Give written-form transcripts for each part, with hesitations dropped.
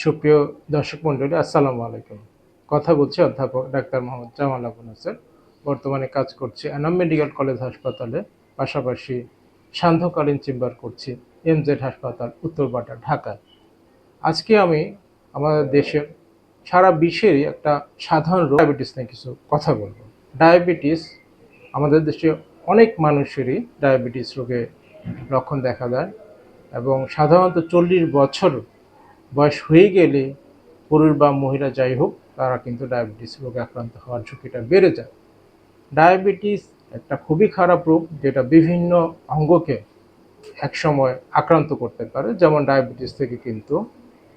সুপ্রিয় দর্শক মণ্ডলী, আসসালামু আলাইকুম। কথা বলছি অধ্যাপক ডাক্তার মোহাম্মদ জামাল আবু নাসের। বর্তমানে কাজ করছি এনাম মেডিকেল কলেজ হাসপাতালে, পাশাপাশি সান্ধ্যকালীন চেম্বার করছি এমজেড হাসপাতাল, উত্তরপাড়া, ঢাকায়। আজকে আমি আমাদের দেশের, সারা বিশ্বেরই একটা সাধারণ রোগ ডায়াবেটিস নিয়ে কিছু কথা বলবো। ডায়াবেটিস আমাদের দেশে অনেক মানুষেরই ডায়াবেটিস রোগে লক্ষণ দেখা যায়, এবং সাধারণত 40 বছর বয়স হয়ে গেলে পুরুষ বা মহিলা যাই হোক, তারা কিন্তু ডায়াবেটিস রোগে আক্রান্ত হওয়ার ঝুঁকিটা বেড়ে যায়। ডায়াবেটিস একটা খুবই খারাপ রোগ, যেটা বিভিন্ন অঙ্গকে একসময় আক্রান্ত করতে পারে। যেমন ডায়াবেটিস থেকে কিন্তু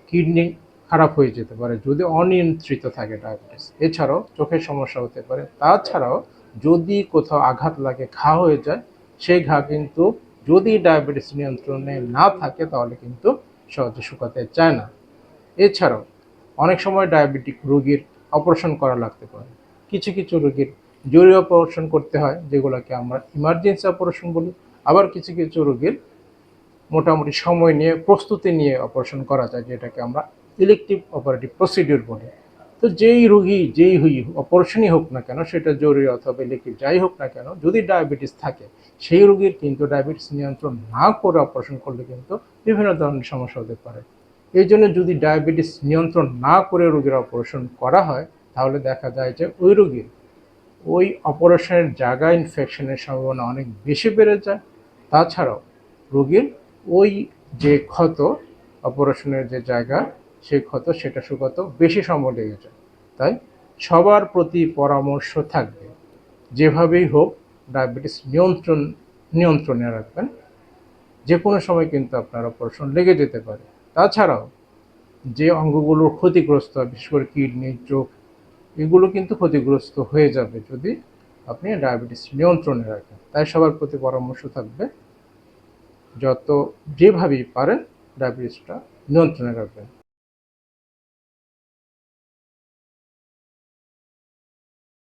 কিডনি খারাপ হয়ে যেতে পারে যদি অনিয়ন্ত্রিত থাকে ডায়াবেটিস। এছাড়াও চোখের সমস্যা হতে পারে। তাছাড়াও যদি কোথাও আঘাত লাগে, ঘা হয়ে যায়, সেই ঘা কিন্তু যদি ডায়াবেটিস নিয়ন্ত্রণে না থাকে তাহলে কিন্তু সহজে শুকাতে চায় না। এছাড়াও অনেক সময় ডায়াবেটিক রোগীর অপারেশন করা লাগতে পারে। কিছু কিছু রোগীর জরুরি অপারেশন করতে হয়, যেগুলোকে আমরা ইমার্জেন্সি অপারেশন বলি। আবার কিছু কিছু রোগীর মোটামুটি সময় নিয়ে, প্রস্তুতি নিয়ে অপারেশন করা যায়, যেটাকে আমরা ইলেকটিভ অপারেটিভ প্রসিডিউর বলি। তো যেই রোগী যেই অপারেশনই হোক না কেন, সেটা জরুরি অথবা ইলেকটিভ যাই হোক না কেন, যদি ডায়াবেটিস থাকে, সেই রোগীর কিন্তু ডায়াবেটিস নিয়ন্ত্রণ না করে অপারেশন করলে কিন্তু বিভিন্ন ধরনের সমস্যা হতে পারে। এই জন্য যদি ডায়াবেটিস নিয়ন্ত্রণ না করে রোগীর অপারেশন করা হয়, তাহলে দেখা যায় যে ওই রোগীর ওই অপারেশনের জায়গায় ইনফেকশনের সম্ভাবনা অনেক বেশি বেড়ে যায়। তাছাড়াও রোগীর ওই যে ক্ষত, অপারেশনের যে জায়গা, সেই ক্ষত সেটা শুকাতেও বেশি সময় লেগে যায়। তাই সবার প্রতি পরামর্শ থাকবে, যেভাবেই হোক ডায়াবেটিস নিয়ন্ত্রণে রাখবেন। যে কোনো সময় কিন্তু আপনার অপারেশন লেগে যেতে পারে। তাছাড়াও যে অঙ্গগুলোর ক্ষতিগ্রস্ত হয়, বিশেষ করে কিডনি, চোখ, এগুলো কিন্তু ক্ষতিগ্রস্ত হয়ে যাবে যদি আপনি ডায়াবেটিস নিয়ন্ত্রণে রাখেন। তাই সবার প্রতি পরামর্শ থাকবে, যেভাবেই পারেন ডায়াবেটিসটা নিয়ন্ত্রণে রাখবেন।